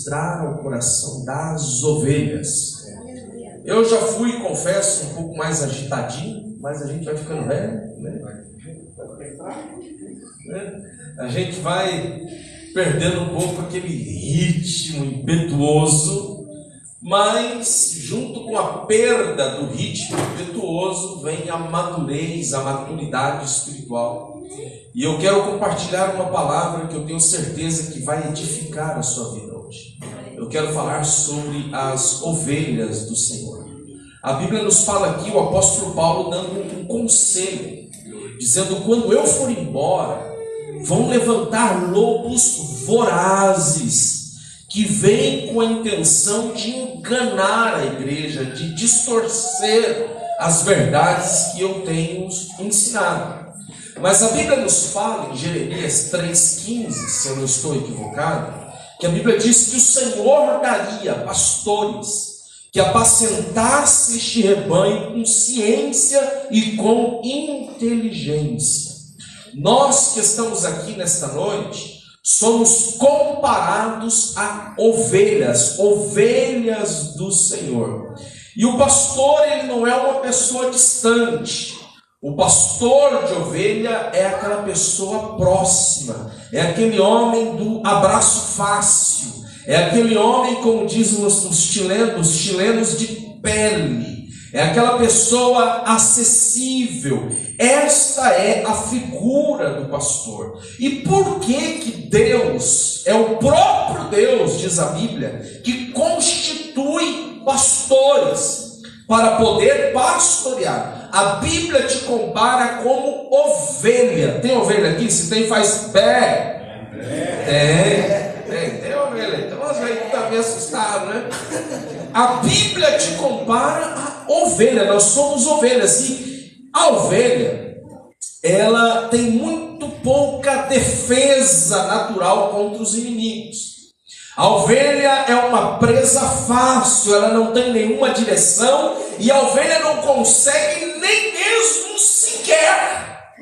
ministrar ao coração das ovelhas. Eu já fui, confesso, um pouco mais agitadinho, mas a gente vai ficando velho, né? A gente vai perdendo um pouco aquele ritmo impetuoso, mas junto com a perda do ritmo impetuoso vem a madurez, a maturidade espiritual. E eu quero compartilhar uma palavra que eu tenho certeza que vai edificar a sua vida hoje. Eu quero falar sobre as ovelhas do Senhor. A Bíblia nos fala aqui, o apóstolo Paulo dando um conselho, dizendo: quando eu for embora, vão levantar lobos vorazes, que vêm com a intenção de enganar a igreja, de distorcer as verdades que eu tenho ensinado. Mas a Bíblia nos fala em Jeremias 3,15, se eu não estou equivocado, que a Bíblia diz que o Senhor daria pastores que apacentasse este rebanho com ciência e com inteligência. Nós que estamos aqui nesta noite, somos comparados a ovelhas, ovelhas do Senhor. E o pastor, ele não é uma pessoa distante. O pastor de ovelha é aquela pessoa próxima, é aquele homem do abraço fácil, é aquele homem, como dizem os chilenos, de pele, é aquela pessoa acessível. Esta é a figura do pastor. E por que Deus, é o próprio Deus, diz a Bíblia, que constitui pastores para poder pastorear? A Bíblia te compara como ovelha. Tem ovelha aqui? Se tem, faz pé. Tem ovelha. Então você aí está meio assustado, né? A Bíblia te compara a ovelha. Nós somos ovelhas. E a ovelha, ela tem muito pouca defesa natural contra os inimigos. A ovelha é uma presa fácil, ela não tem nenhuma direção, e a ovelha não consegue nem mesmo sequer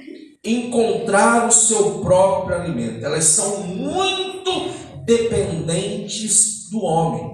encontrar o seu próprio alimento. Elas são muito dependentes do homem.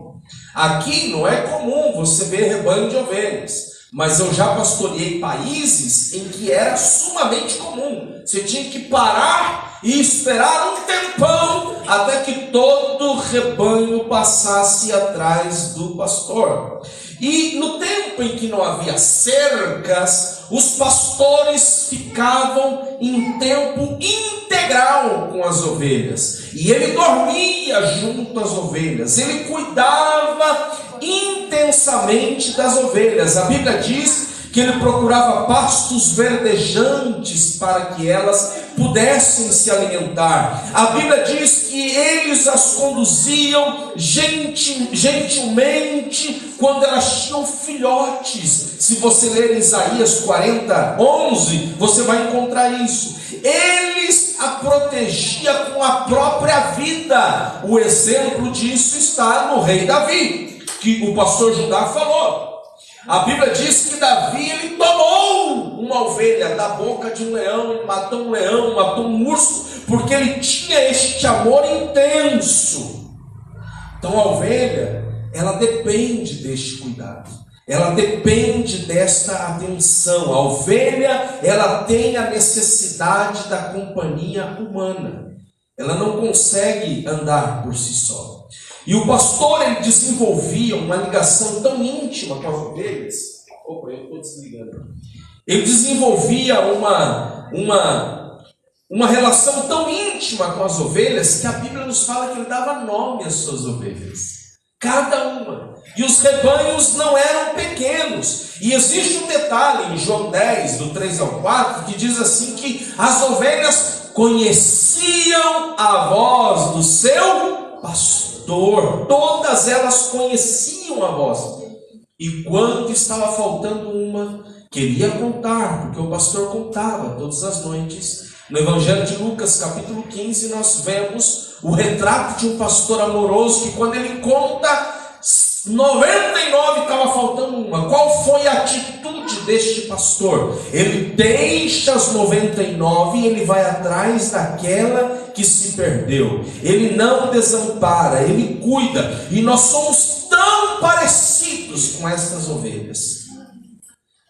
Aqui não é comum você ver rebanho de ovelhas, mas eu já pastoreei países em que era sumamente comum. Você tinha que parar e esperar um tempão até que todo o rebanho passasse atrás do pastor. E no tempo em que não havia cercas, os pastores ficavam em tempo integral com as ovelhas. E ele dormia junto às ovelhas, ele cuidava intensamente das ovelhas. A Bíblia diz que ele procurava pastos verdejantes para que elas pudessem se alimentar. A Bíblia diz que eles as conduziam gentilmente quando elas tinham filhotes. Se você ler Isaías 40:11, você vai encontrar isso. Eles a protegiam com a própria vida. O exemplo disso está no rei Davi, que o pastor Judá falou. A Bíblia diz que Davi, ele tomou uma ovelha da boca de um leão, ele matou um leão, matou um urso, porque ele tinha este amor intenso. Então a ovelha, ela depende deste cuidado, ela depende desta atenção. A ovelha, ela tem a necessidade da companhia humana, ela não consegue andar por si só. E o pastor, ele desenvolvia uma ligação tão íntima com as ovelhas. Opa, eu estou desligando. Ele desenvolvia uma relação tão íntima com as ovelhas que a Bíblia nos fala que ele dava nome às suas ovelhas, cada uma. E os rebanhos não eram pequenos. E existe um detalhe em João 10, do 3 ao 4, que diz assim que as ovelhas conheciam a voz do seu pastor. Todas elas conheciam a voz. E quando estava faltando uma, queria contar, porque o pastor contava todas as noites. No Evangelho de Lucas, capítulo 15, nós vemos o retrato de um pastor amoroso que, quando ele conta, 99 estava faltando uma. Qual foi a atitude deste pastor? Ele deixa as 99 e ele vai atrás daquela que se perdeu. Ele não desampara, ele cuida. E nós somos tão parecidos com estas ovelhas.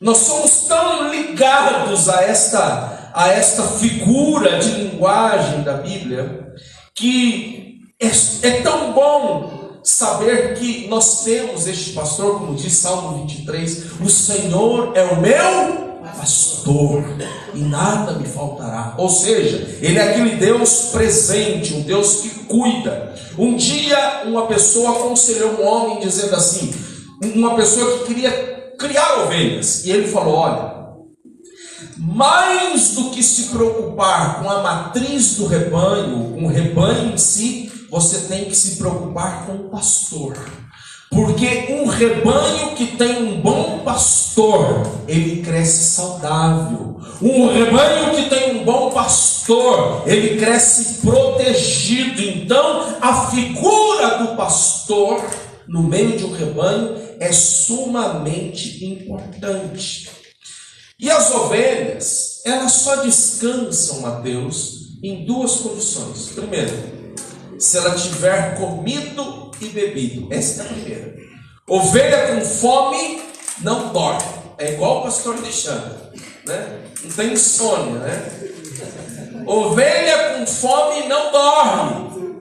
Nós somos tão ligados a esta figura de linguagem da Bíblia, que é tão bom saber que nós temos este pastor, como diz Salmo 23, o Senhor é o meu pastor e nada me faltará. Ou seja, ele é aquele Deus presente, um Deus que cuida. Um dia uma pessoa aconselhou um homem dizendo assim, uma pessoa que queria criar ovelhas, e ele falou: olha, mais do que se preocupar com a matriz do rebanho, com o rebanho em si, você tem que se preocupar com o pastor. Porque um rebanho que tem um bom pastor, ele cresce saudável. Um rebanho que tem um bom pastor, ele cresce protegido. Então, a figura do pastor no meio de um rebanho é sumamente importante. E as ovelhas, elas só descansam a Deus em duas condições. Primeiro, se ela tiver comido e bebido. Essa é a primeira. Ovelha com fome não dorme. É igual o pastor Alexandre, né? Não tem insônia, né? Ovelha com fome não dorme.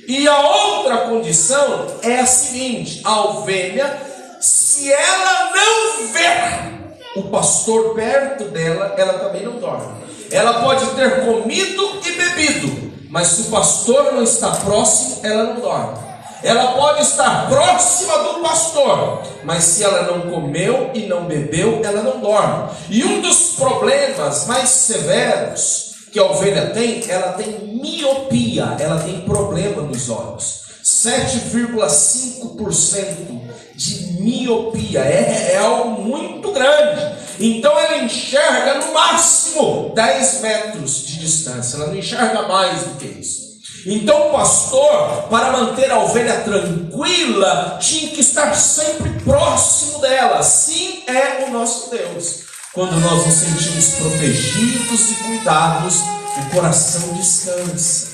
E a outra condição é a seguinte: a ovelha, se ela não ver o pastor perto dela, ela também não dorme. Ela pode ter comido e bebido, mas se o pastor não está próximo, ela não dorme. Ela pode estar próxima do pastor, mas se ela não comeu e não bebeu, ela não dorme. E um dos problemas mais severos que a ovelha tem, ela tem miopia, ela tem problema nos olhos. 7,5% de miopia, é algo muito grande. Então ela enxerga no máximo 10 metros de distância, ela não enxerga mais do que isso. Então o pastor, para manter a ovelha tranquila, tinha que estar sempre próximo dela. Assim é o nosso Deus. Quando nós nos sentimos protegidos e cuidados, o coração descansa.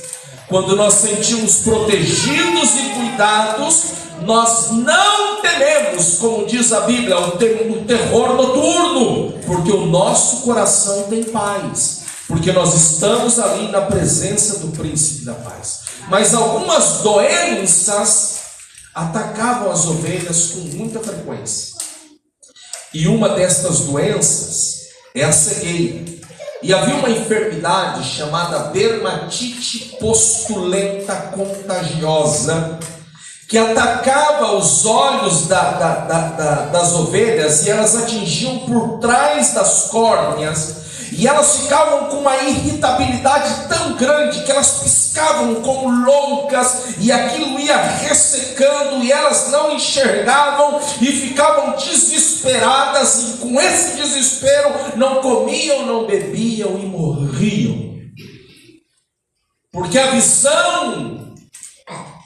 Quando nós sentimos protegidos e cuidados, nós não tememos, como diz a Bíblia, o terror noturno, porque o nosso coração tem paz, porque nós estamos ali na presença do príncipe da paz. Mas algumas doenças atacavam as ovelhas com muita frequência, e uma destas doenças é a cegueira. E havia uma enfermidade chamada dermatite postulenta contagiosa, que atacava os olhos das ovelhas, e elas atingiam por trás das córneas, e elas ficavam com uma irritabilidade tão grande que elas piscavam como loucas, e aquilo ia ressecando, e elas não enxergavam e ficavam desesperadas, e com esse desespero não comiam, não bebiam e morriam. Porque a visão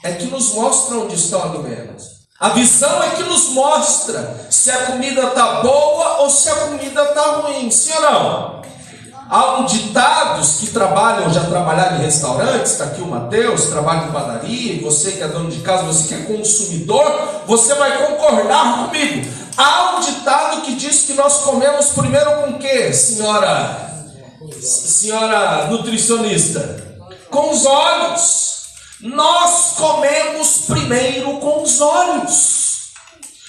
é que nos mostra onde estão alimentos. A visão é que nos mostra se a comida está boa ou se a comida está ruim, sim ou não? Há ditados que já trabalharam em restaurantes, está aqui o Mateus, trabalha em padaria, e você que é dono de casa, você que é consumidor, você vai concordar comigo. Há um ditado que diz que nós comemos primeiro com o quê, senhora nutricionista? Com os olhos. Nós comemos primeiro com os olhos.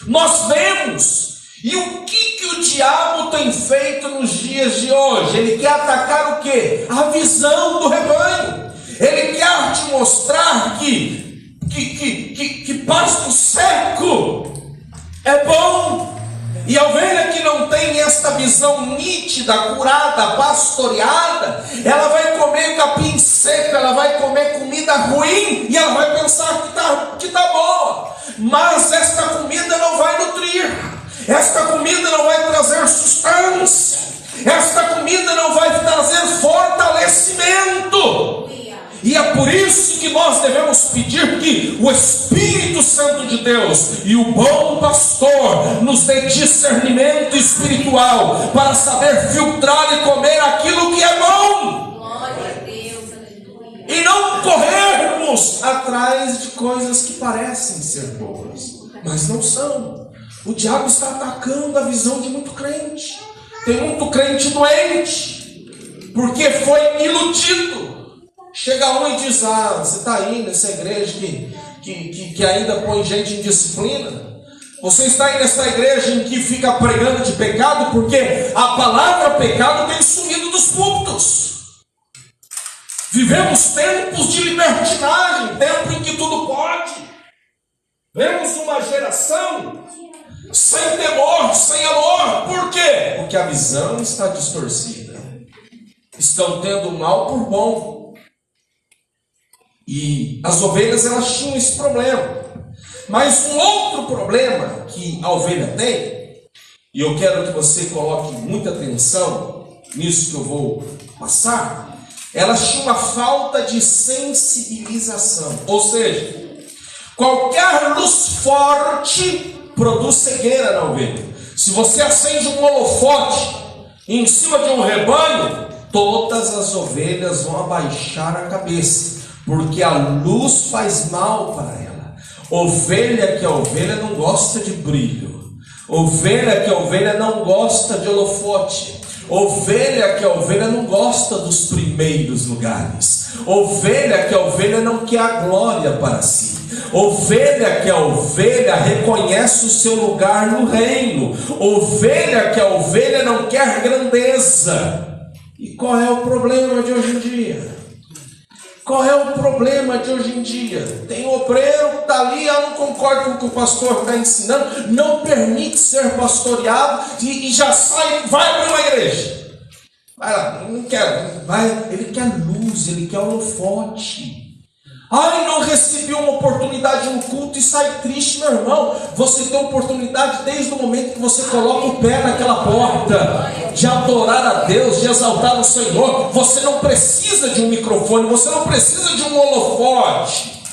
Nós vemos. E o que o diabo tem feito nos dias de hoje? Ele quer atacar o quê? A visão do rebanho. Ele quer te mostrar que pasto seco é bom. E a ovelha que não tem esta visão nítida, curada, pastoreada, ela vai comer capim seco, ela vai comer comida ruim, e ela vai pensar que tá boa. Mas esta comida não vai nutrir, esta comida não vai trazer sustância, esta comida não vai trazer fortalecimento. E é por por isso que nós devemos pedir que o Espírito Santo de Deus e o bom pastor nos dê discernimento espiritual para saber filtrar e comer aquilo que é bom. Glória a Deus, aleluia. E não corrermos atrás de coisas que parecem ser boas, mas não são. O diabo está atacando a visão de muito crente. Tem muito crente doente, porque foi iludido. Chega um e diz: ah, você está aí nessa igreja que ainda põe gente em disciplina. Você está aí nessa igreja em que fica pregando de pecado, porque a palavra pecado tem sumido dos púlpitos. Vivemos tempos de libertinagem, tempo em que tudo pode. Vemos uma geração sem temor, sem amor. Por quê? Porque a visão está distorcida. Estão tendo o mal por bom. E as ovelhas, elas tinham esse problema. Mas um outro problema que a ovelha tem, e eu quero que você coloque muita atenção nisso que eu vou passar, elas tinham uma falta de sensibilização. Ou seja, qualquer luz forte produz cegueira na ovelha. Se você acende um holofote em cima de um rebanho, todas as ovelhas vão abaixar a cabeça, porque a luz faz mal para ela. Ovelha que a ovelha não gosta de brilho. Ovelha que a ovelha não gosta de holofote. Ovelha que a ovelha não gosta dos primeiros lugares. Ovelha que a ovelha não quer a glória para si. Ovelha que a ovelha reconhece o seu lugar no reino. Ovelha que a ovelha não quer grandeza. E qual é o problema de hoje em dia? Qual é o problema de hoje em dia? Tem um obreiro que está ali, eu não concordo com o que o pastor está ensinando, não permite ser pastoreado e já sai, vai para uma igreja. Vai lá, não quero, vai, ele quer luz, ele quer holofote. Ai, não recebi uma oportunidade no culto e sai triste, meu irmão. Você tem oportunidade desde o momento que você coloca o pé naquela porta, de adorar a Deus, de exaltar o Senhor. Você não precisa de um microfone, você não precisa de um holofote.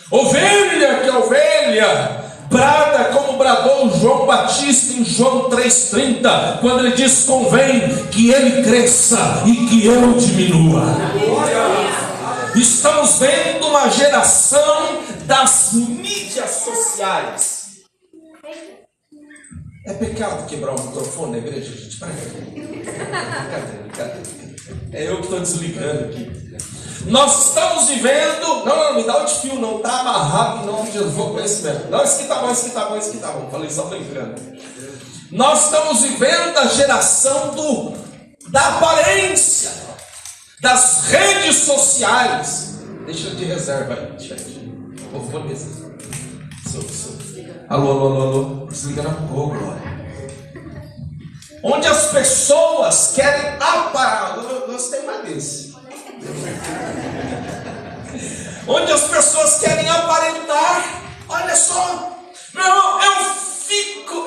Ovelha que é ovelha, brada como bradou João Batista em João 3,30, quando ele diz: convém que ele cresça e que eu diminua. Estamos vendo uma geração das mídias sociais. É pecado quebrar o microfone na igreja, gente? Brincadeira. É eu que estou desligando aqui. Nós estamos vivendo. Não, me dá o de fio, não está amarrado em nome de Jesus. Vou conhecimento. Não, isso que tá bom. Falei só brincando. Nós estamos vivendo a geração da aparência. Das redes sociais. Deixa de reserva aí, chat. Vou nesse. Alô. Desliga na pouco, onde as pessoas querem aparar. Gostei mais desse. Onde as pessoas querem aparentar. Olha só, meu irmão,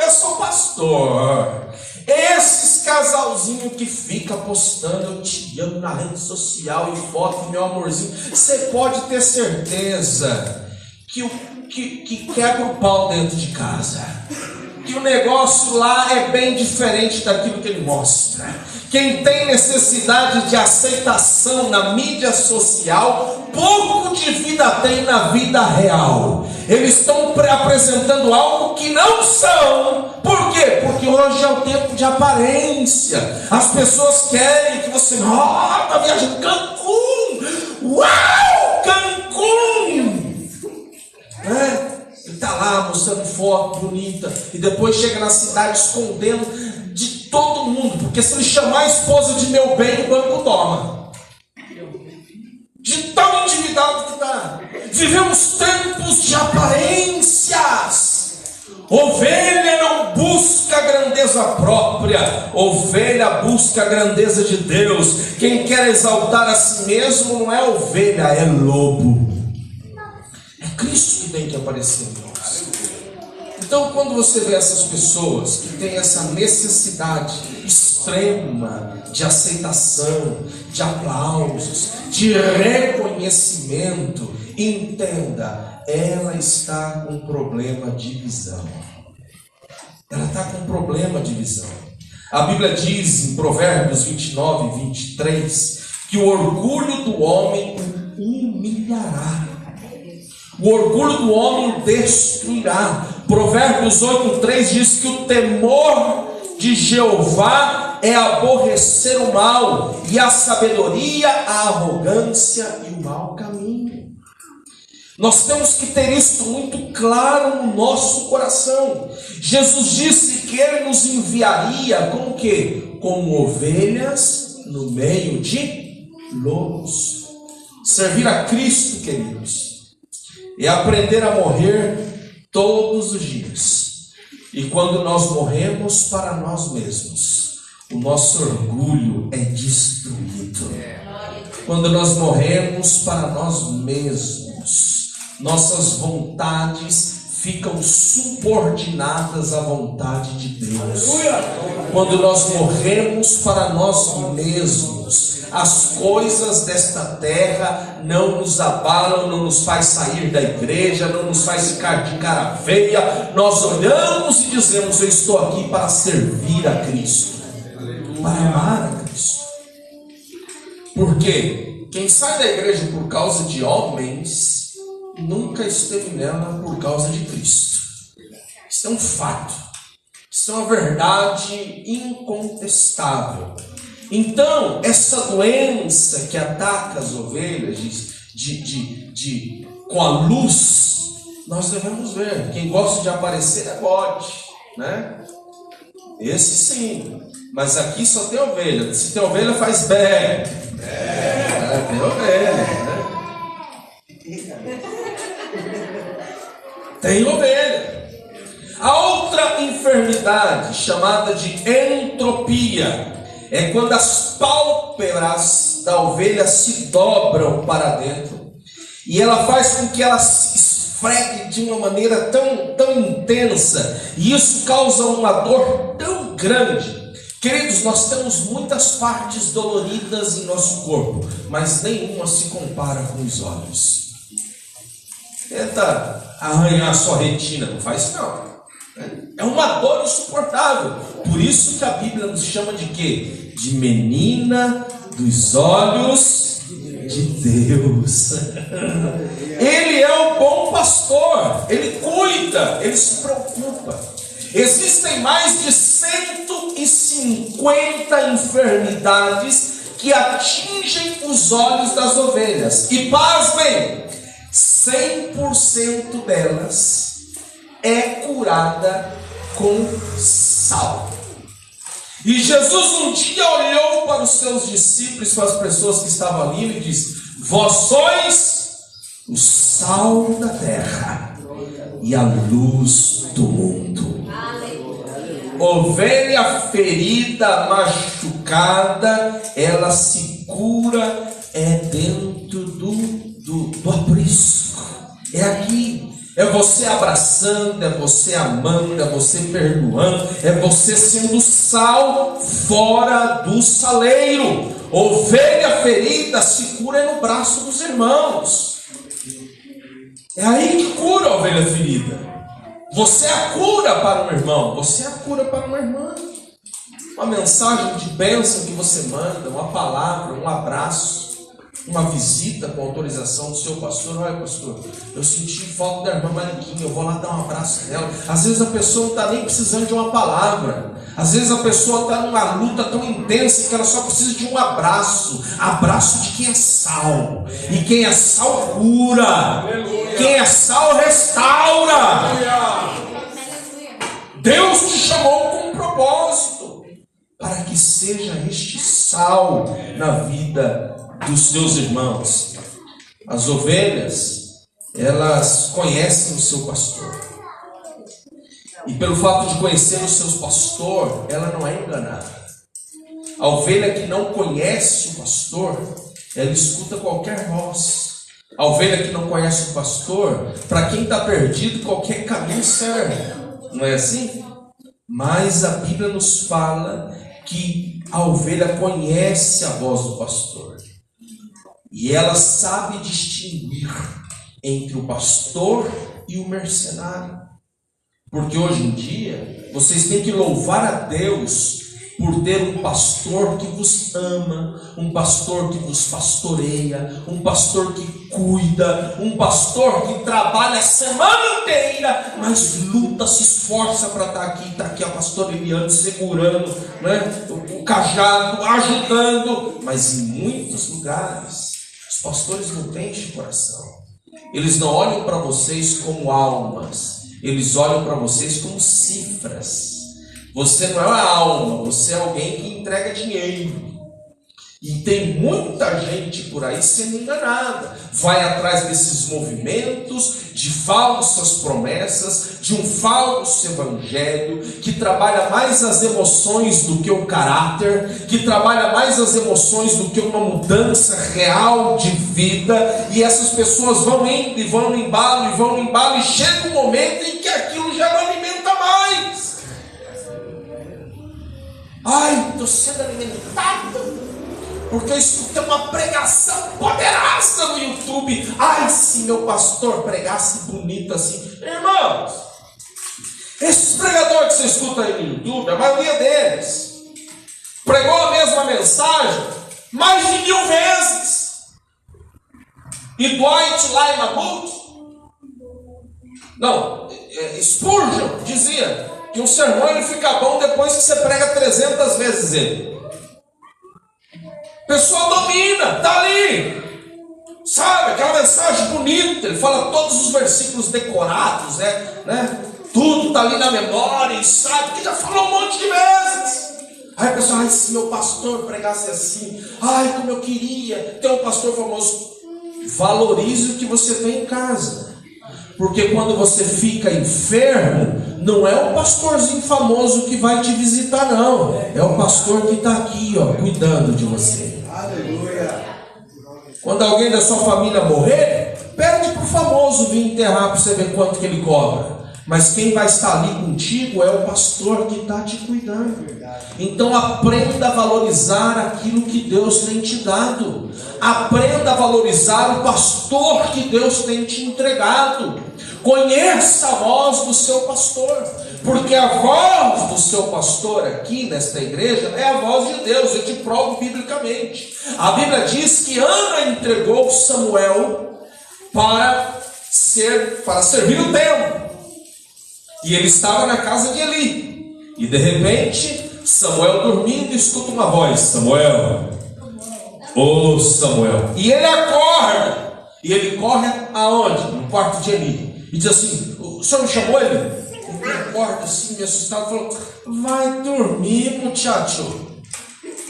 eu sou pastor. Esses casalzinhos que fica postando eu te amo na rede social e foto, meu amorzinho, você pode ter certeza que quebra o pau dentro de casa, que o negócio lá é bem diferente daquilo que ele mostra. Quem tem necessidade de aceitação na mídia social, pouco de vida tem na vida real. Eles estão apresentando algo que não são. Por quê? Porque hoje é o tempo de aparência. As pessoas querem que você está viajando Cancún. Uau, Cancún! Ele está lá mostrando foto bonita e depois chega na cidade escondendo de todo mundo, porque se ele chamar a esposa de meu bem, o banco toma. De tão endividado que está. Vivemos tempos de aparências. Ovelha não busca grandeza própria, ovelha busca a grandeza de Deus. Quem quer exaltar a si mesmo não é ovelha, é lobo. É Cristo que tem que aparecer em nós. Então, quando você vê essas pessoas que têm essa necessidade extrema de aceitação, de aplausos, de reconhecimento, entenda, ela está com problema de visão. Ela está com problema de visão. A Bíblia diz em Provérbios 29 e 23 que o orgulho do homem o humilhará. O orgulho do homem o destruirá. Provérbios 8:3 diz que o temor de Jeová é aborrecer o mal, e a sabedoria, a arrogância e o mau caminho. Nós temos que ter isso muito claro no nosso coração. Jesus disse que Ele nos enviaria como quê? Como ovelhas no meio de lobos. Servir a Cristo, queridos, é aprender a morrer todos os dias. E quando nós morremos para nós mesmos, o nosso orgulho é destruído. Quando nós morremos para nós mesmos, nossas vontades ficam subordinadas à vontade de Deus. Quando nós morremos para nós mesmos, as coisas desta terra não nos abalam, não nos faz sair da igreja, não nos faz ficar de cara feia. Nós olhamos e dizemos: eu estou aqui para servir a Cristo, para amar a Cristo. Porque quem sai da igreja por causa de homens nunca esteve nela por causa de Cristo. Isso é um fato. Isso é uma verdade incontestável. Então, essa doença que ataca as ovelhas com a luz, nós devemos ver. Quem gosta de aparecer é bode, né? Esse sim. Mas aqui só tem ovelha. Se tem ovelha, faz bé. Tem ovelha, né? Tem ovelha. A outra enfermidade, chamada de entropia, é quando as pálpebras da ovelha se dobram para dentro e ela faz com que ela se esfregue de uma maneira tão intensa, e isso causa uma dor tão grande. Queridos, nós temos muitas partes doloridas em nosso corpo, mas nenhuma se compara com os olhos. Tenta arranhar a sua retina, não faz isso não. É uma dor insuportável. Por isso que a Bíblia nos chama de quê? De menina dos olhos de Deus. Ele é o bom pastor. Ele cuida, ele se preocupa. Existem mais de 150 enfermidades que atingem os olhos das ovelhas. E pasmem, 100% delas é curada com sal. E Jesus um dia olhou para os seus discípulos, para as pessoas que estavam ali, e disse: vós sois o sal da terra e a luz do mundo. Ovelha ferida, machucada, ela se cura dentro do aprisco. É aqui. É você abraçando, é você amando, é você perdoando, é você sendo sal fora do saleiro. Ovelha ferida se cura no braço dos irmãos. É aí que cura a ovelha ferida. Você é a cura para um irmão, você é a cura para uma irmã. Uma mensagem de bênção que você manda, uma palavra, um abraço, uma visita com autorização do seu pastor. Olha, pastor, eu senti falta da irmã Mariquinha, eu vou lá dar um abraço nela. Às vezes a pessoa não está nem precisando de uma palavra. Às vezes a pessoa está numa luta tão intensa que ela só precisa de um abraço. Abraço de quem é sal. E quem é sal cura. Aleluia. Quem é sal restaura. Aleluia. Deus te chamou com um propósito, para que seja este sal na vida dos seus irmãos. As ovelhas, elas conhecem o seu pastor. E pelo fato de conhecer o seu pastor, ela não é enganada. A ovelha que não conhece o pastor, ela escuta qualquer voz. A ovelha que não conhece o pastor, para quem está perdido, qualquer caminho serve. Não é assim? Mas a Bíblia nos fala que a ovelha conhece a voz do pastor. E ela sabe distinguir entre o pastor e o mercenário. Porque hoje em dia, vocês têm que louvar a Deus por ter um pastor que vos ama, um pastor que vos pastoreia, um pastor que cuida, um pastor que trabalha a semana inteira, mas luta, se esforça para estar aqui. Está aqui a pastora Eliane segurando, né, o cajado, ajudando. Mas em muitos lugares, os pastores não têm este coração. Eles não olham para vocês como almas, eles olham para vocês como cifras. Você não é uma alma, você é alguém que entrega dinheiro. E tem muita gente por aí sendo enganada. Vai atrás desses movimentos de falsas promessas, de um falso evangelho, que trabalha mais as emoções do que o caráter, que trabalha mais as emoções do que uma mudança real de vida. E essas pessoas vão indo e vão no embalo, e chega um momento em que aquilo já não alimenta mais. Ai, estou sendo alimentado porque eu escutei uma pregação poderosa no YouTube. Ai, se meu pastor pregasse bonito assim. Irmãos, esses pregadores que você escuta aí no YouTube, a maioria deles pregou a mesma mensagem mais de 1000 vezes. E Dwight Lyman, Spurgeon dizia que um sermão ele fica bom depois que você prega 300 vezes ele. A pessoa domina, está ali, sabe, aquela mensagem bonita, ele fala todos os versículos decorados, né? Tudo está ali na memória, e sabe, que já falou um monte de vezes. Aí a pessoa, ai, se meu pastor pregasse assim, ai, como eu queria ter um pastor famoso. Valorize o que você tem em casa, porque quando você fica enfermo, não é o pastorzinho famoso que vai te visitar, não. É o pastor que está aqui, ó, cuidando de você. Aleluia. Quando alguém da sua família morrer, pede para o famoso vir enterrar para você ver quanto que ele cobra. Mas quem vai estar ali contigo é o pastor que está te cuidando. Então aprenda a valorizar aquilo que Deus tem te dado. Aprenda a valorizar o pastor que Deus tem te entregado. Conheça a voz do seu pastor, porque a voz do seu pastor aqui nesta igreja é a voz de Deus. Eu te provo biblicamente. A Bíblia diz que Ana entregou Samuel para servir o templo, e ele estava na casa de Eli, e de repente Samuel dormindo escuta uma voz: Samuel, ô Samuel. E ele acorda, e ele corre aonde? No quarto de Eli. E diz assim: o senhor me chamou? Ele acorda assim, meio assustado, falou: vai dormir, muchacho.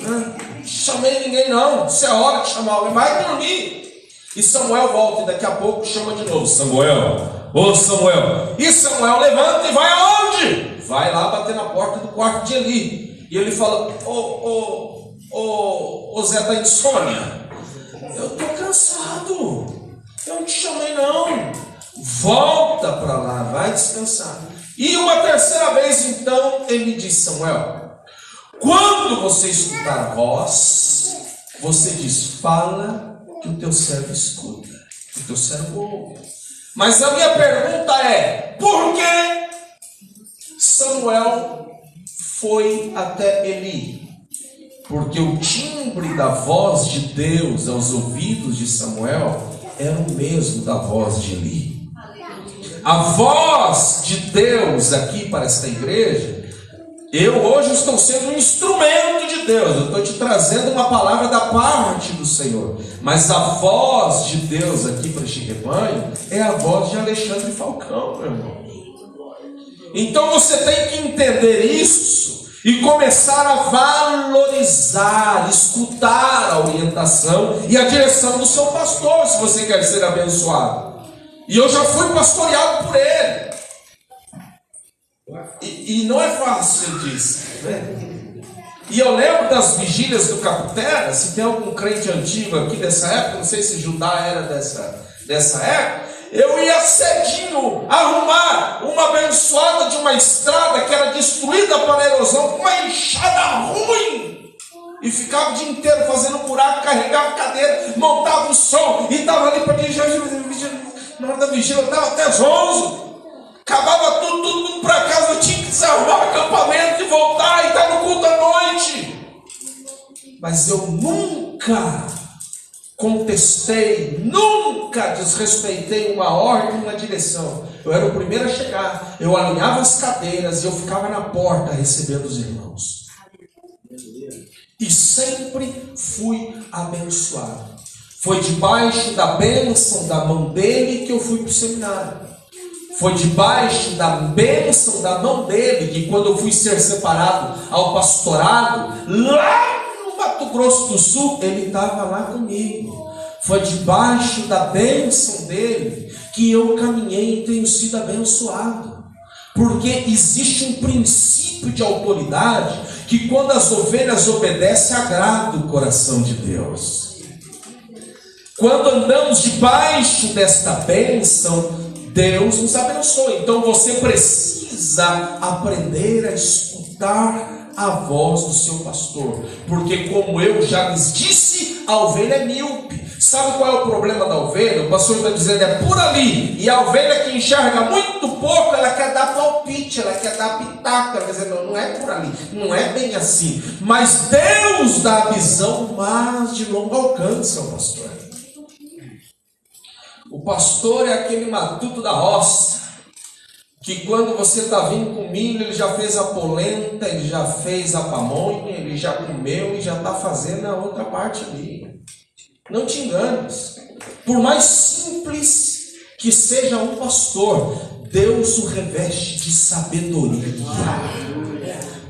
Não chamei ninguém não, isso é hora de chamar alguém, vai dormir. E Samuel volta e daqui a pouco chama de novo: Samuel, ô Samuel. E Samuel levanta e vai aonde? Vai lá bater na porta do quarto de Eli. E ele fala: ô Zé da insônia, eu estou cansado, eu não te chamei não. Volta para lá, vai descansar. E uma terceira vez então ele diz: Samuel, quando você escutar a voz, você diz: fala, que o teu servo escuta, que o teu servo ouve. Mas a minha pergunta é: por que Samuel foi até Eli? Porque o timbre da voz de Deus aos ouvidos de Samuel era o mesmo da voz de Eli. A voz de Deus aqui para esta igreja, eu hoje estou sendo um instrumento de Deus, eu estou te trazendo uma palavra da parte do Senhor, mas a voz de Deus aqui para este rebanho é a voz de Alexandre Falcão, meu irmão. Então você tem que entender isso e começar a valorizar, escutar a orientação e a direção do seu pastor, se você quer ser abençoado. E eu já fui pastoreado por ele. E não é fácil, ele disse, né? E eu lembro das vigílias do Caputera. Se tem algum crente antigo aqui dessa época, não sei se Judá era dessa época, eu ia cedinho arrumar uma abençoada de uma estrada que era destruída para a erosão, com uma enxada ruim. e ficava o dia inteiro fazendo buraco, carregava cadeira, montava o som e estava ali para dirigir. Na hora da vigília eu estava até às 11. Acabava tudo, todo mundo para casa, eu tinha que desarmar o acampamento e voltar e estar no culto à noite. Mas eu nunca contestei, nunca desrespeitei uma ordem, uma direção. Eu era o primeiro a chegar, eu alinhava as cadeiras e eu ficava na porta recebendo os irmãos. E sempre fui abençoado. Foi debaixo da bênção da mão dele que eu fui para o seminário. Foi debaixo da bênção da mão dele que quando eu fui ser separado ao pastorado, lá no Mato Grosso do Sul, ele estava lá comigo. Foi debaixo da bênção dele que eu caminhei e tenho sido abençoado. Porque existe um princípio de autoridade que quando as ovelhas obedecem, agrada o coração de Deus. Quando andamos debaixo desta bênção, Deus nos abençoa. Então você precisa aprender a escutar a voz do seu pastor. Porque como eu já lhes disse, a ovelha é míope. Sabe qual é o problema da ovelha? O pastor está dizendo, é por ali. E a ovelha que enxerga muito pouco, ela quer dar palpite, ela quer dar pitaco. Ela quer dizer, não é por ali, não é bem assim. Mas Deus dá a visão mais de longo alcance ao pastor. O pastor é aquele matuto da roça, que quando você está vindo com milho, ele já fez a polenta, ele já fez a pamonha, ele já comeu e já está fazendo a outra parte ali. Não te enganes. Por mais simples que seja um pastor, Deus o reveste de sabedoria.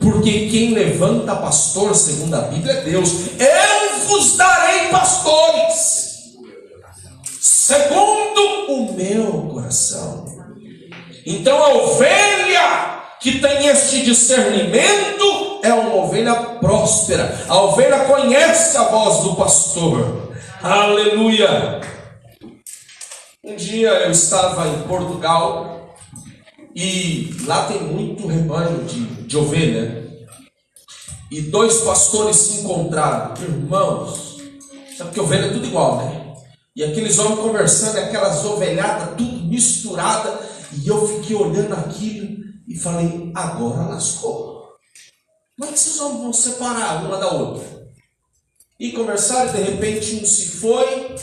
Porque quem levanta pastor, segundo a Bíblia, é Deus. Eu vos darei pastores segundo o meu coração. Então a ovelha que tem este discernimento é uma ovelha próspera. A ovelha conhece a voz do pastor. Aleluia. Um dia eu estava em Portugal e lá tem muito rebanho de ovelha. E dois pastores se encontraram. Irmãos, sabe que ovelha é tudo igual, né? E aqueles homens conversando, aquelas ovelhadas, tudo misturada. E eu fiquei olhando aquilo e falei, agora lascou. Como é que esses homens vão separar uma da outra? E conversaram, e de repente um se foi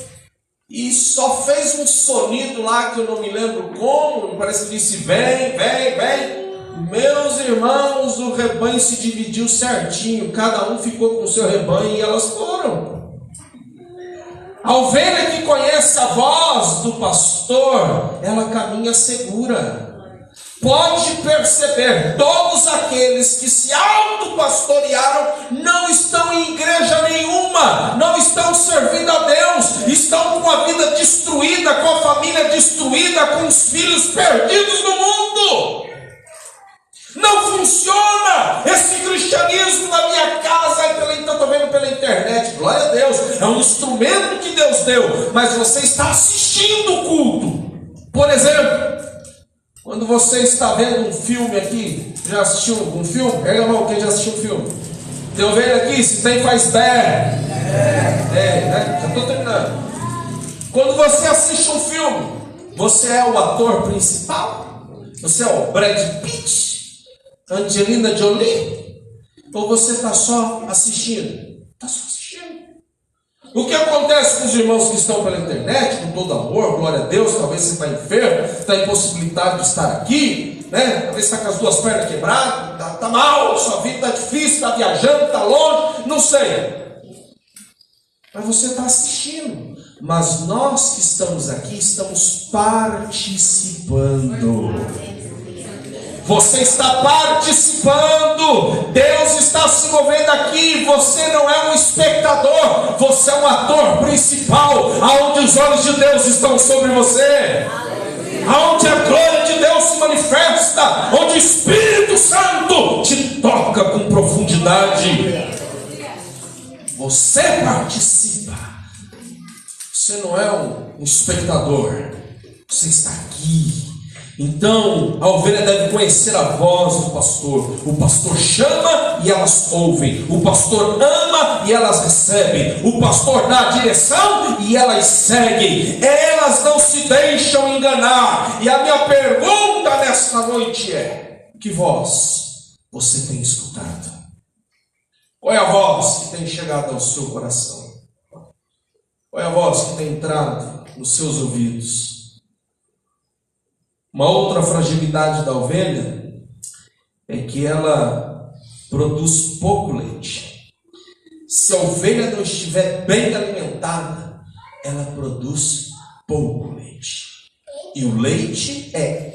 e só fez um sonido lá que eu não me lembro como. Parece que disse, vem, vem, vem. Meus irmãos, o rebanho se dividiu certinho. Cada um ficou com o seu rebanho e elas foram. A ovelha que conhece a voz do pastor, ela caminha segura. Pode perceber, todos aqueles que se autopastorearam não estão em igreja nenhuma, não estão servindo a Deus, estão com a vida destruída, com a família destruída, com os filhos perdidos no mundo. Não funciona esse cristianismo na minha casa. Estou vendo pela internet, glória a Deus, é um instrumento que Deus deu, mas você está assistindo o culto. Por exemplo, quando você está vendo um filme aqui, já assistiu um filme? Pega a mão, quem já assistiu um filme? Tem ovelha aqui? Se tem, faz pé. Né? Já estou terminando. Quando você assiste um filme, você é o ator principal? Você é o Brad Pitt? Angelina Jolie? Ou você está só assistindo? Está só assistindo. O que acontece com os irmãos que estão pela internet, com todo amor, glória a Deus, talvez você está enfermo, está impossibilitado de estar aqui, né? Talvez está com as duas pernas quebradas, está mal, sua vida está difícil, está viajando, está longe, não sei. Mas você está assistindo. Mas nós que estamos aqui, estamos participando. Você está participando. Deus está se movendo aqui. Você não é um espectador, você é um ator principal, aonde os olhos de Deus estão sobre você, aonde a glória de Deus se manifesta, onde o Espírito Santo te toca com profundidade. Você participa. Você não é um espectador, você está aqui. Então, a ovelha deve conhecer a voz do pastor. O pastor chama e elas ouvem. O pastor ama e elas recebem. O pastor dá a direção e elas seguem. Elas não se deixam enganar. E a minha pergunta nesta noite é: que voz você tem escutado? Qual é a voz que tem chegado ao seu coração? Qual é a voz que tem entrado nos seus ouvidos? Uma outra fragilidade da ovelha é que ela produz pouco leite. Se a ovelha não estiver bem alimentada, ela produz pouco leite. E o leite é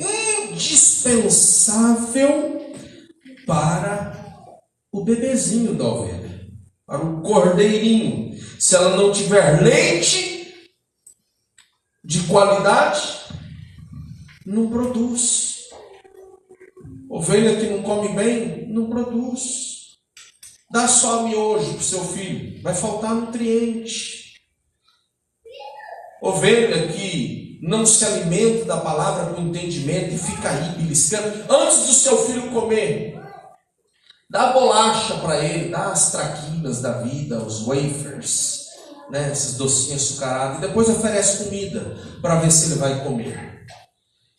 indispensável para o bebezinho da ovelha, para o cordeirinho. Se ela não tiver leite de qualidade, não produz. Ovelha que não come bem, não produz. Dá só miojo para o seu filho, vai faltar nutriente. Ovelha que não se alimenta da palavra com entendimento e fica aí beliscando, antes do seu filho comer, dá bolacha para ele, dá as traquinas da vida, os wafers, né, esses docinhos açucarados, e depois oferece comida para ver se ele vai comer.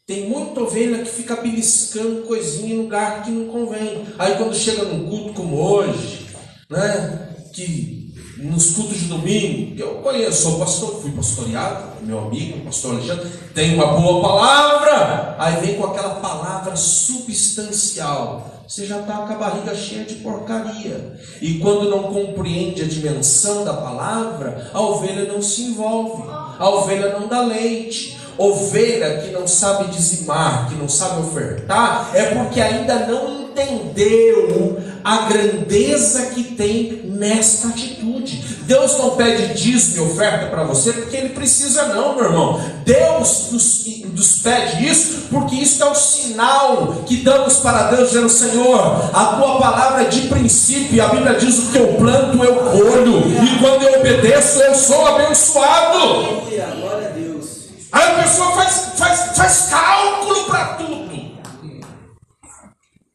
Tem muita ovelha que fica beliscando coisinha em lugar que não convém. Aí quando chega num culto como hoje, né, que nos cultos de domingo, que eu conheço, sou pastor, fui pastoreado, meu amigo, pastor Alexandre, tem uma boa palavra, aí vem com aquela palavra substancial. Você já está com a barriga cheia de porcaria. E quando não compreende a dimensão da palavra, a ovelha não se envolve, a ovelha não dá leite. Ovelha que não sabe dizimar, que não sabe ofertar, é porque ainda não entendeu a grandeza que tem nesta atitude. Deus não pede dízimo e oferta para você porque Ele precisa não, meu irmão. Deus nos pede isso porque isso é o sinal que damos para Deus, dizendo: Senhor, a Tua palavra é de princípio, a Bíblia diz: o que eu planto eu colho, e quando eu obedeço eu sou abençoado. Glória a Deus. Aí a pessoa faz cálculo para tudo,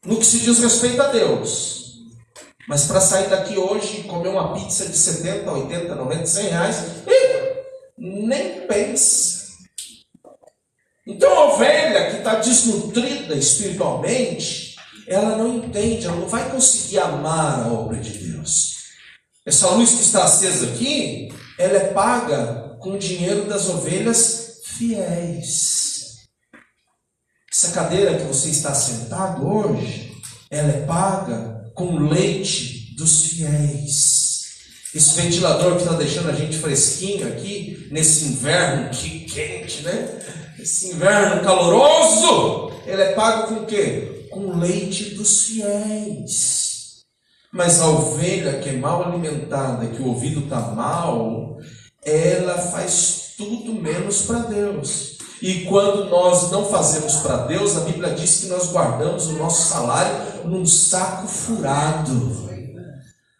no que se diz respeito a Deus. Mas para sair daqui hoje e comer uma pizza de 70, 80, 90, 100 reais, nem pensa. Então a ovelha que está desnutrida espiritualmente, ela não entende, ela não vai conseguir amar a obra de Deus. Essa luz que está acesa aqui, ela é paga com o dinheiro das ovelhas fiéis. Essa cadeira que você está sentado hoje, ela é paga com o leite dos fiéis. Esse ventilador que está deixando a gente fresquinho aqui, nesse inverno que quente, né? Esse inverno caloroso, ele é pago com o quê? Com o leite dos fiéis. Mas a ovelha que é mal alimentada, que o ouvido está mal, ela faz tudo menos para Deus. E quando nós não fazemos para Deus, a Bíblia diz que nós guardamos o nosso salário num saco furado.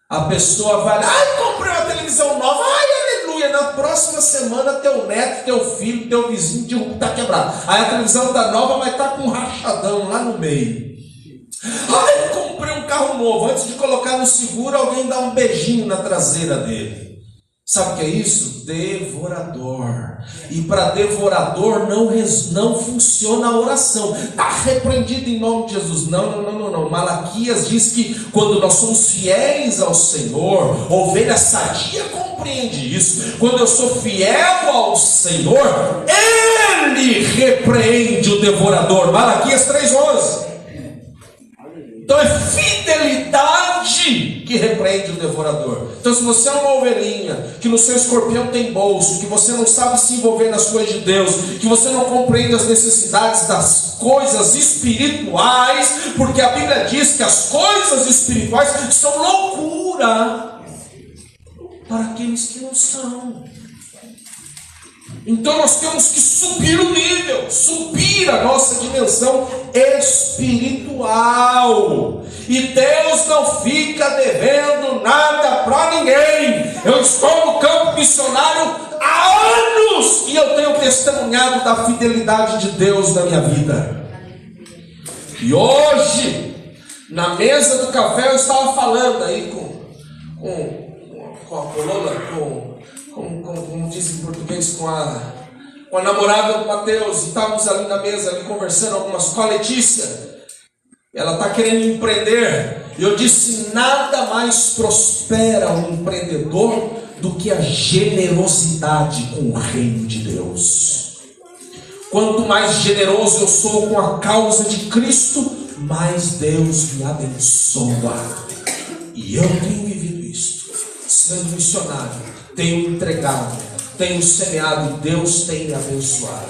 A pessoa vai lá: ai, comprei uma televisão nova, ai, aleluia, na próxima semana teu neto, teu filho, teu vizinho está quebrado. Aí a televisão está nova, mas está com um rachadão lá no meio. Ai, comprei um carro novo, antes de colocar no seguro, alguém dá um beijinho na traseira dele. Sabe o que é isso? Devorador. E para devorador não funciona a oração. Está repreendido em nome de Jesus. Não. Malaquias diz que quando nós somos fiéis ao Senhor, ovelha sadia compreende isso. Quando eu sou fiel ao Senhor, Ele repreende o devorador. Malaquias 3:11. Então é fidelidade que repreende o devorador. Então, se você é uma ovelhinha, que no seu escorpião tem bolso, que você não sabe se envolver nas coisas de Deus, que você não compreende as necessidades das coisas espirituais, porque a Bíblia diz que as coisas espirituais são loucura para aqueles que não são. Então nós temos que subir o nível, subir a nossa dimensão espiritual. espiritual. E Deus não fica devendo nada para ninguém. Eu estou no campo missionário há anos e eu tenho testemunhado da fidelidade de Deus na minha vida. E hoje, na mesa do café, eu estava falando aí com a coluna, como diz em português, com a namorada do Mateus, e estávamos ali na mesa, ali conversando algumas com a Letícia. Ela está querendo empreender, e eu disse: nada mais prospera um empreendedor do que a generosidade com o reino de Deus. Quanto mais generoso eu sou com a causa de Cristo, mais Deus me abençoa. E eu tenho vivido isso, sendo missionário, tenho entregado, tenho semeado e Deus tem me abençoado.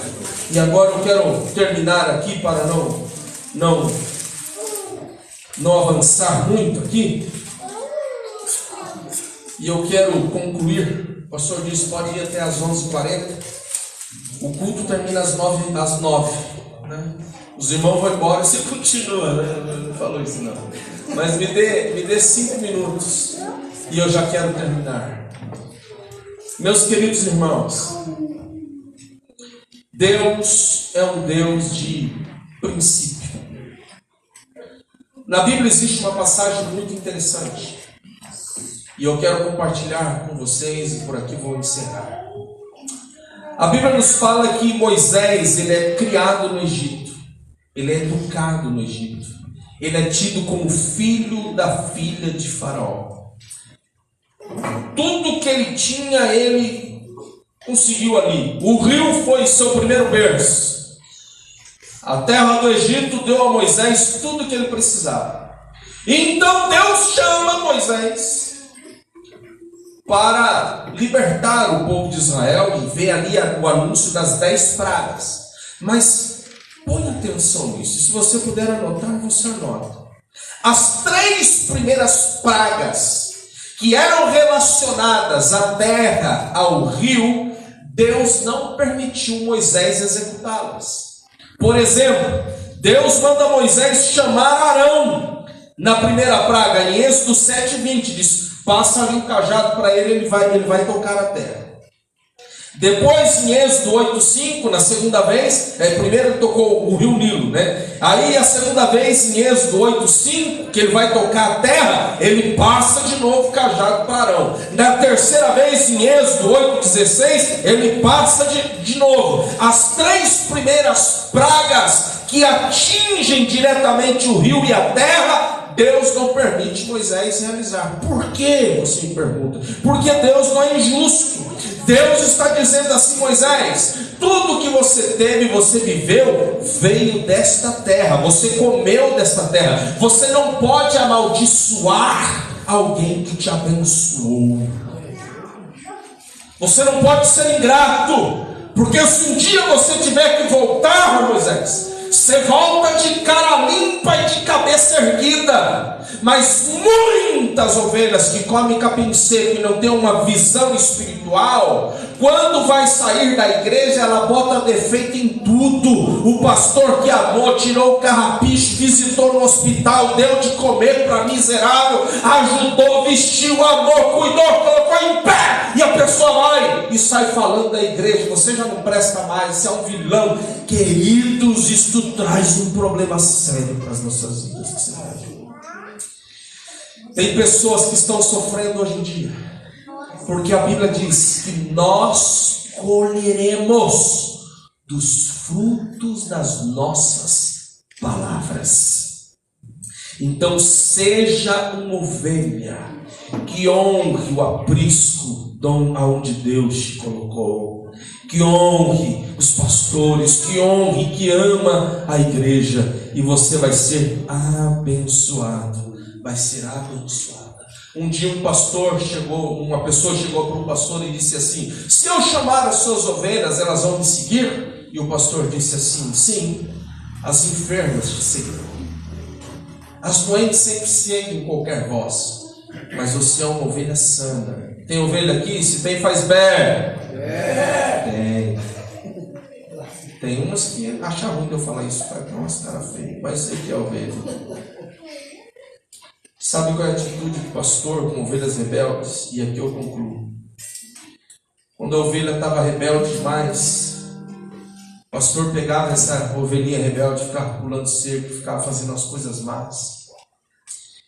E agora eu quero terminar aqui para não avançar muito aqui. E eu quero concluir. O pastor disse: pode ir até às 11h40. O culto termina às 9, né? Os irmãos vão embora e você continua, né? Não falou isso não. Mas me dê 5 minutos e eu já quero terminar. Meus queridos irmãos, Deus é um Deus de princípio. Na Bíblia existe uma passagem muito interessante e eu quero compartilhar com vocês, e por aqui vou encerrar. A Bíblia nos fala que Moisés, ele é criado no Egito, ele é educado no Egito, ele é tido como filho da filha de Faraó. Tudo que ele tinha, ele conseguiu ali. O rio foi seu primeiro berço. A terra do Egito deu a Moisés tudo que ele precisava. Então Deus chama Moisés para libertar o povo de Israel, e vê ali o anúncio das 10 pragas. Mas põe atenção nisso. Se você puder anotar, você anota. As 3 primeiras pragas que eram relacionadas à terra, ao rio, Deus não permitiu Moisés executá-las. Por exemplo, Deus manda Moisés chamar Arão. Na primeira praga, em Êxodo 7:20, diz: passa ali o cajado para ele vai tocar a terra. Depois, em Êxodo 8:5, na segunda vez, primeiro ele tocou o rio Nilo, né? Aí a segunda vez, em Êxodo 8:5, que ele vai tocar a terra, ele passa de novo o cajado para Arão. Na terceira vez, em Êxodo 8:16, ele passa de novo. As 3 primeiras pragas que atingem diretamente o rio e a terra, Deus não permite Moisés realizar. Por quê? Você me pergunta. Porque Deus não é injusto. Deus está dizendo assim: Moisés, tudo que você teve, você viveu, veio desta terra. Você comeu desta terra. Você não pode amaldiçoar alguém que te abençoou. Você não pode ser ingrato. Porque se um dia você tiver que voltar, Moisés, você volta de cara limpa e de cabeça erguida. Mas muitas ovelhas que comem capim seco e não têm uma visão espiritual, quando vai sair da igreja, ela bota defeito em tudo. O pastor que amou, tirou o carrapicho, visitou no hospital, deu de comer para miserável, ajudou, vestiu, amou, cuidou, colocou em pé, e a pessoa vai e sai falando da igreja: você já não presta mais, você é um vilão. Queridos, isto traz um problema sério para as nossas vidas. Tem pessoas que estão sofrendo hoje em dia, porque a Bíblia diz que nós colheremos dos frutos das nossas palavras. Então seja uma ovelha que honre o aprisco aonde Deus te colocou, que honre os pastores, que honre, que ama a igreja, e você vai ser abençoado. Vai ser abençoada. Um dia uma pessoa chegou para um pastor e disse assim: se eu chamar as suas ovelhas, elas vão me seguir? E o pastor disse assim: sim, as enfermas te seguirão, as doentes sempre seguem qualquer voz, mas você é uma ovelha santa. Tem ovelha aqui? Se tem, faz bé. Tem. Tem umas que acham ruim de eu falar isso, cara. Nossa, cara feio, mas sei que é ovelha. Sabe qual é a atitude do pastor com ovelhas rebeldes? E aqui eu concluo. Quando a ovelha estava rebelde demais, o pastor pegava essa ovelhinha rebelde, ficava pulando cerco, ficava fazendo as coisas más.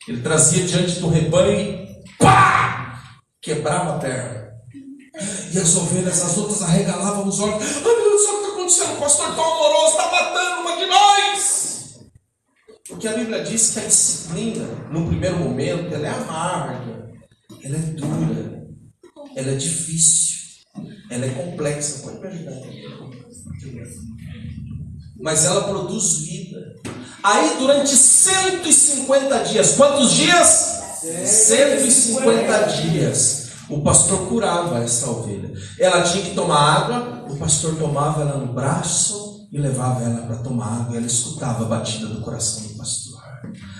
Ele trazia diante do rebanho e pá! Quebrava a perna. E as ovelhas, as outras arregalavam os olhos. Ai meu Deus do céu, o que está acontecendo? O pastor tão amoroso está matando uma de nós. Porque a Bíblia diz que a disciplina, no primeiro momento, ela é amarga, ela é dura, ela é difícil, ela é complexa. Pode me ajudar? Mas ela produz vida. Aí durante 150 dias, quantos dias? 150 dias. O pastor curava essa ovelha. Ela tinha que tomar água, o pastor tomava ela no braço e levava ela para tomar água. E ela escutava a batida do coração do pastor.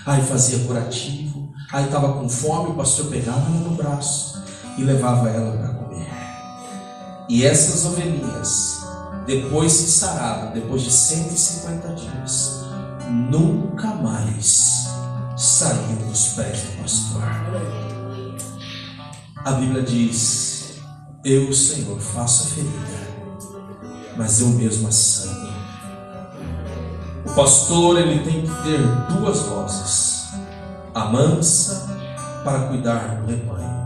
Aí fazia curativo. Aí estava com fome, o pastor pegava ela no braço e levava ela para comer. E essas ovelhinhas, depois que saravam, depois de 150 dias, nunca mais saíam dos pés do pastor. A Bíblia diz: eu, Senhor, faço a ferida, mas eu mesmo a sano. O pastor, ele tem que ter duas vozes: a mansa para cuidar do rebanho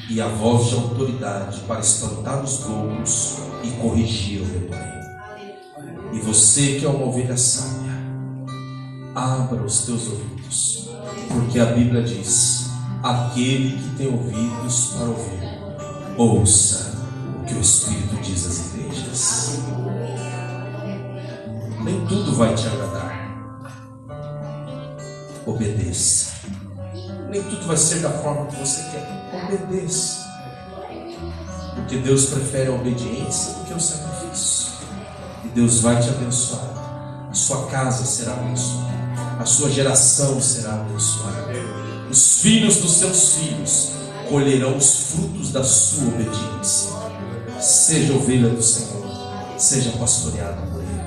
e a voz de autoridade para espantar os lobos e corrigir o rebanho. E você que é uma ovelha sábia, abra os teus ouvidos, porque a Bíblia diz: aquele que tem ouvidos para ouvir, ouça o que o Espírito diz às igrejas. Nem tudo vai te agradar. Obedeça. Nem tudo vai ser da forma que você quer. Obedeça. Porque Deus prefere a obediência do que o sacrifício. E Deus vai te abençoar. A sua casa será abençoada. A sua geração será abençoada. Os filhos dos seus filhos colherão os frutos da sua obediência. Seja ovelha do Senhor, seja pastoreada por Ele,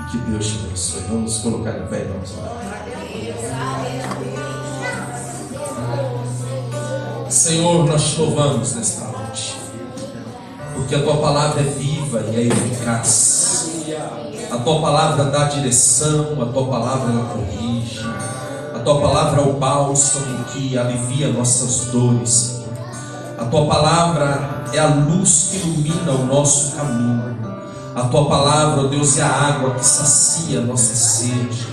e que Deus te abençoe. Vamos colocar de pé e vamos orar. Senhor, nós te louvamos nesta noite, porque a tua palavra é viva e é eficaz. A tua palavra dá direção, a tua palavra ela corrige. A tua palavra é o bálsamo que alivia nossas dores. A tua palavra é a luz que ilumina o nosso caminho. A tua palavra, ó Deus, é a água que sacia a nossa sede.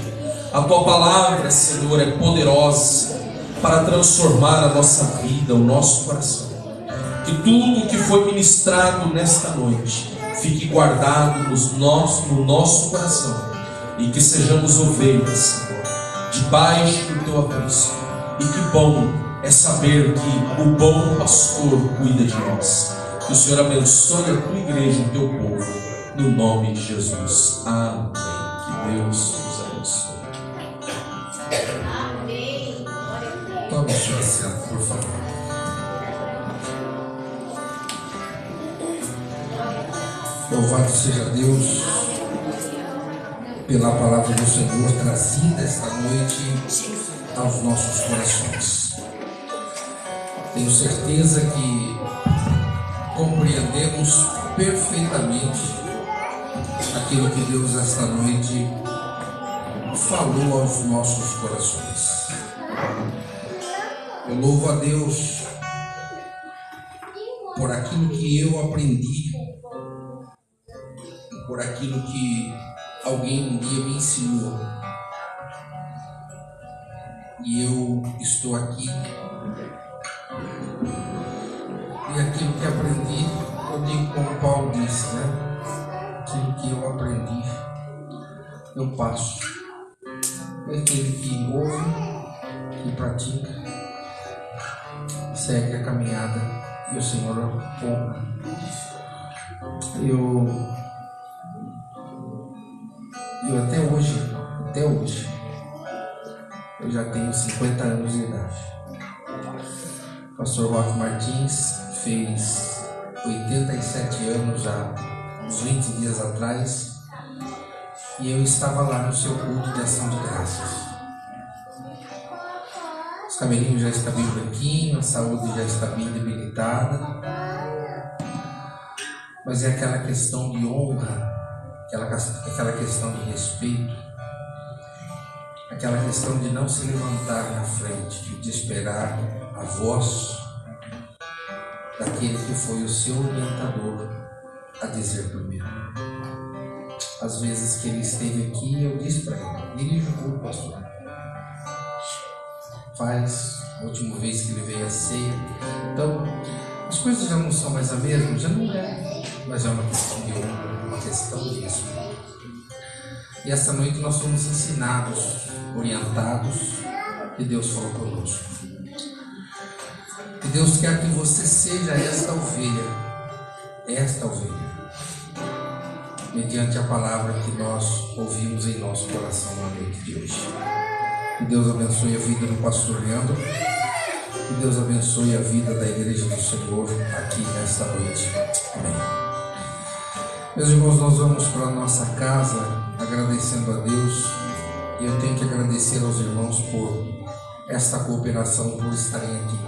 A tua palavra, Senhor, é poderosa para transformar a nossa vida, o nosso coração. Que tudo que foi ministrado nesta noite fique guardado no nosso coração, e que sejamos ovelhas, Senhor, debaixo do teu aprisco. E que bom é saber que o bom pastor cuida de nós. Que o Senhor abençoe a tua igreja, o teu povo, no nome de Jesus. Amém. Que Deus nos abençoe. Amém. Tome sua assento, por favor. Louvado seja Deus pela palavra do Senhor trazida esta noite aos nossos corações. Tenho certeza que compreendemos perfeitamente aquilo que Deus esta noite falou aos nossos corações. Eu louvo a Deus por aquilo que eu aprendi, por aquilo que alguém um dia me ensinou, e eu estou aqui, e aquilo que aprendi, eu digo como Paulo disse, né? Aquilo que eu aprendi, eu passo. É aquele que ouve, que pratica, segue a caminhada, e o Senhor honra. Eu até hoje, eu já tenho 50 anos de idade. O pastor Roque Martins fez 87 anos há uns 20 dias atrás, e eu estava lá no seu culto de ação de graças. Os cabelinhos já estão bem branquinhos, a saúde já está bem debilitada, mas é aquela questão de honra, aquela questão de respeito, aquela questão de não se levantar na frente, de esperar a voz daquele que foi o seu orientador a dizer primeiro. Às vezes que ele esteve aqui, eu disse para ele: dirija o culto, pastor. Faz, a última vez que ele veio a ceia. Então, as coisas já não são mais a mesma, já não é, mas é uma questão de honra, uma questão de respeito. E esta noite nós somos ensinados, orientados, que Deus falou conosco. E Deus quer que você seja esta ovelha, mediante a palavra que nós ouvimos em nosso coração na noite de hoje. Que Deus abençoe a vida do pastor Leandro, que Deus abençoe a vida da igreja do Senhor aqui nesta noite. Amém. Meus irmãos, nós vamos para a nossa casa agradecendo a Deus, e eu tenho que agradecer aos irmãos por esta cooperação, por estarem aqui.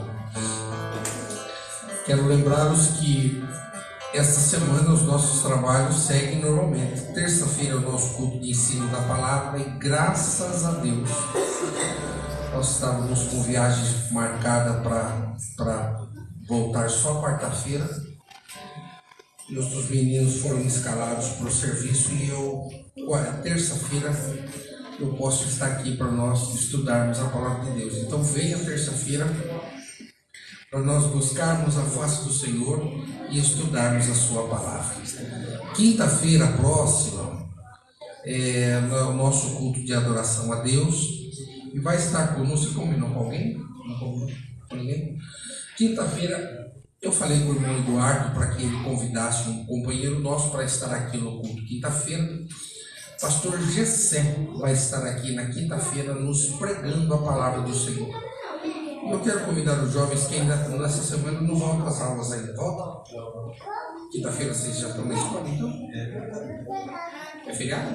Quero lembrá-los que esta semana os nossos trabalhos seguem normalmente. Terça-feira é o nosso culto de ensino da palavra, e graças a Deus nós estávamos com viagem marcada para voltar só quarta-feira, e os meninos foram escalados para o serviço, e terça-feira eu posso estar aqui para nós estudarmos a palavra de Deus. Então venha terça-feira para nós buscarmos a face do Senhor e estudarmos a sua palavra. Quinta-feira próxima é o nosso culto de adoração a Deus, e vai estar conosco. Você combinou com alguém? Não combinou com ninguém? Quinta-feira eu falei com o irmão Eduardo para que ele convidasse um companheiro nosso para estar aqui no culto quinta-feira. Pastor Gessé vai estar aqui na quinta-feira nos pregando a palavra do Senhor. Eu quero convidar os jovens que ainda estão nessa semana, não voltam às aulas ainda. Volta? Quinta-feira vocês já estão na escola, então? É feriado?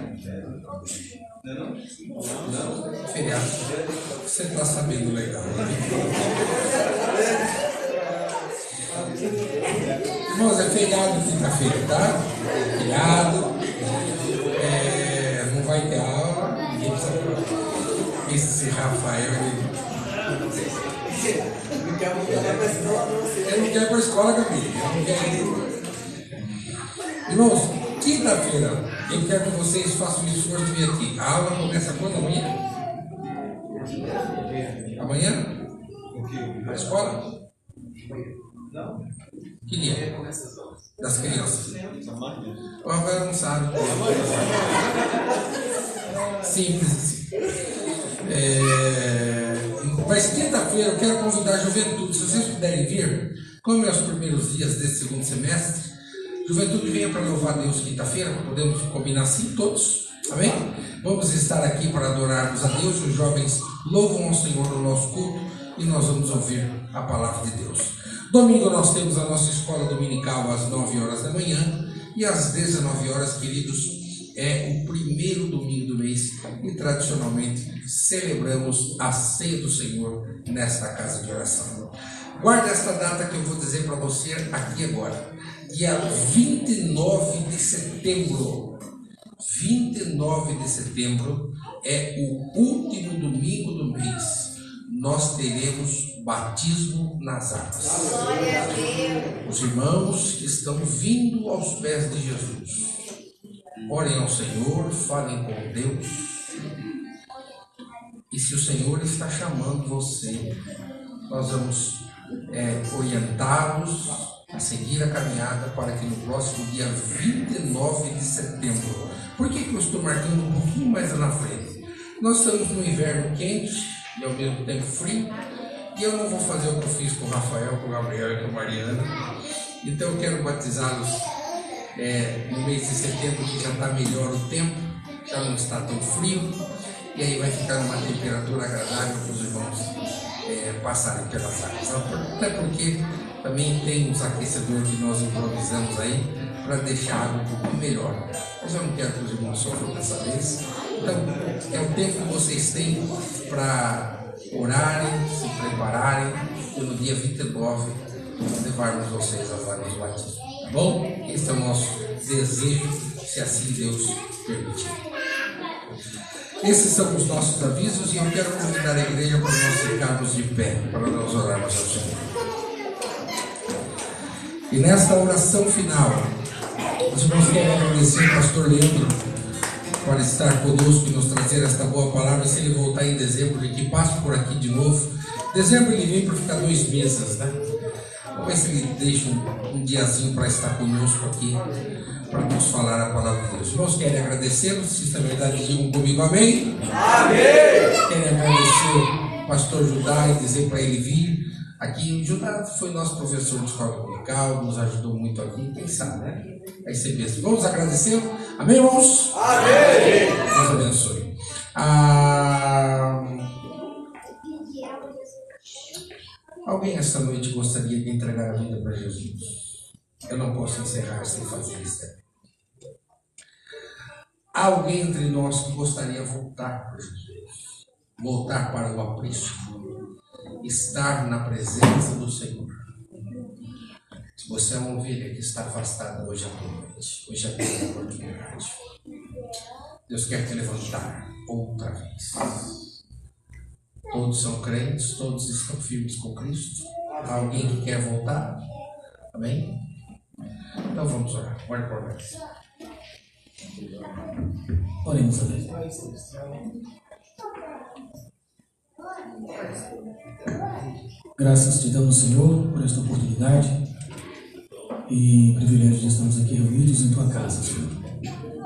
Não? É feriado. Você está sabendo legal. Irmãos, é feriado quinta-feira, tá? Feriado. Não vai ter aula. Ninguém precisa. Esse Rafael, ele não quer ir para a escola, Gabi. Irmãos, quinta-feira eu quero que vocês façam um esforço de vir aqui. A aula começa quando? Amanhã? Na escola? Não. Que dia? Das crianças. O Rafael não sabe. Simples assim. Mas quinta-feira eu quero convidar a juventude. Se vocês puderem vir, como é os primeiros dias desse segundo semestre, juventude venha para louvar a Deus quinta-feira. Podemos combinar assim todos? Amém? Vamos estar aqui para adorarmos a Deus. Os jovens louvam ao Senhor no nosso culto e nós vamos ouvir a palavra de Deus. Domingo nós temos a nossa escola dominical às 9 horas da manhã, e às 19 horas, queridos, é o primeiro domingo do mês, e tradicionalmente celebramos a ceia do Senhor nesta casa de oração. Guarda esta data que eu vou dizer para você aqui agora. Dia 29 de setembro. 29 de setembro é o último domingo do mês. Nós teremos batismo nas águas. Glória a Deus. Os irmãos que estão vindo aos pés de Jesus, orem ao Senhor, falem com Deus. E se o Senhor está chamando você, nós vamos orientá-los a seguir a caminhada para que no próximo dia 29 de setembro. Por que eu estou marcando um pouquinho mais na frente? Nós estamos no inverno quente e ao mesmo tempo frio, e eu não vou fazer o que eu fiz com o Rafael, com o Gabriel e com a Mariana. Então eu quero batizá-los no mês de setembro, que já está melhor o tempo, já não está tão frio, e aí vai ficar uma temperatura agradável para os irmãos passarem pelas águas. Até porque também tem uns aquecedores que nós improvisamos aí para deixar algo um pouco melhor. Mas eu não quero que os irmãos sofram dessa vez. Então, é o tempo que vocês têm para orarem, se prepararem, e no dia 29 levarmos vocês às águas do batismo. Tá bom? Esse é o nosso desejo, se assim Deus permitir. Esses são os nossos avisos e eu quero convidar a igreja para nós ficarmos de pé, para nós orarmos ao Senhor. E nesta oração final, os irmãos querem agradecer ao pastor Leandro para estar conosco e nos trazer esta boa palavra. Se ele voltar em dezembro, ele que passe por aqui de novo. Dezembro ele vem para ficar 2 meses, né? Vamos ver se ele deixa um diazinho para estar conosco aqui, para nos falar a palavra de Deus. Irmãos, querem agradecê-los? Se é verdade, digam comigo amém. Amém! Querem agradecer o pastor Judá e dizer para ele vir aqui. O Judá foi nosso professor de escola dominical, nos ajudou muito aqui. Quem sabe, né? Vai ser mesmo. Vamos agradecê-lo. Amém, irmãos? Amém! Deus abençoe. Alguém esta noite gostaria de entregar a vida para Jesus? Eu não posso encerrar sem fazer isso. Há alguém entre nós que gostaria de voltar para Jesus, voltar para o aprisco, estar na presença do Senhor. Se você é uma ovelha que está afastada hoje à noite, hoje é a tua oportunidade. Deus quer te levantar outra vez. Todos são crentes, todos estão firmes com Cristo. Há alguém que quer voltar? Amém? Então vamos orar. Ore por nós. Oremos a Deus. Graças te damos, Senhor, por esta oportunidade e privilégio de estarmos aqui reunidos em tua casa, Senhor.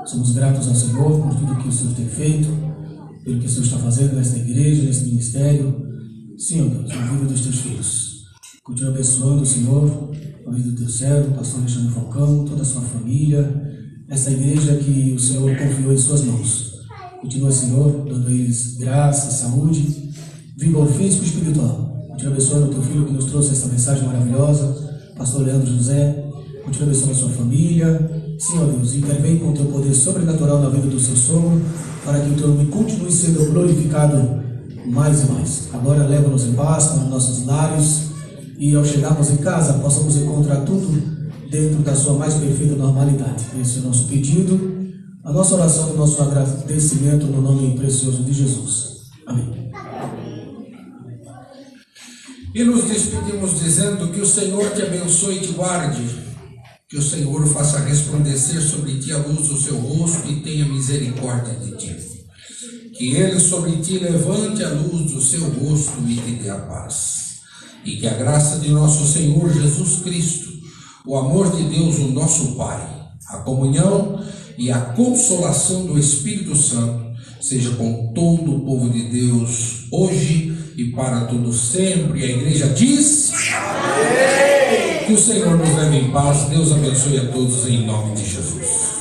Somos gratos ao Senhor por tudo que o Senhor tem feito, pelo que o Senhor está fazendo nesta igreja, neste ministério. Sim, ó Deus, na vida dos teus filhos. Continua abençoando, Senhor, a vida do teu servo, o pastor Alexandre Falcão, toda a sua família, essa igreja que o Senhor confiou em suas mãos. Continua, Senhor, dando a eles graça, saúde, vigor físico e espiritual. Continua abençoando o teu filho que nos trouxe essa mensagem maravilhosa, pastor Leandro José. Continua abençoando a sua família. Sim, ó Deus, intervém com o teu poder sobrenatural na vida do seu sogro, para que o teu nome continue sendo glorificado mais e mais. Agora leva-nos em paz para nossos lares e ao chegarmos em casa possamos encontrar tudo dentro da sua mais perfeita normalidade. Esse é o nosso pedido, a nossa oração e o nosso agradecimento no nome precioso de Jesus. Amém. E nos despedimos dizendo que o Senhor te abençoe e te guarde. Que o Senhor faça resplandecer sobre ti a luz do seu rosto e tenha misericórdia de ti. Que Ele sobre ti levante a luz do seu rosto e te dê a paz. E que a graça de nosso Senhor Jesus Cristo, o amor de Deus, o nosso Pai, a comunhão e a consolação do Espírito Santo, seja com todo o povo de Deus, hoje e para todos sempre. E a igreja diz... Amém! Que o Senhor nos leve em paz. Deus abençoe a todos em nome de Jesus.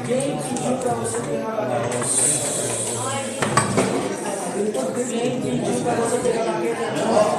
Quem pediu para você pegar a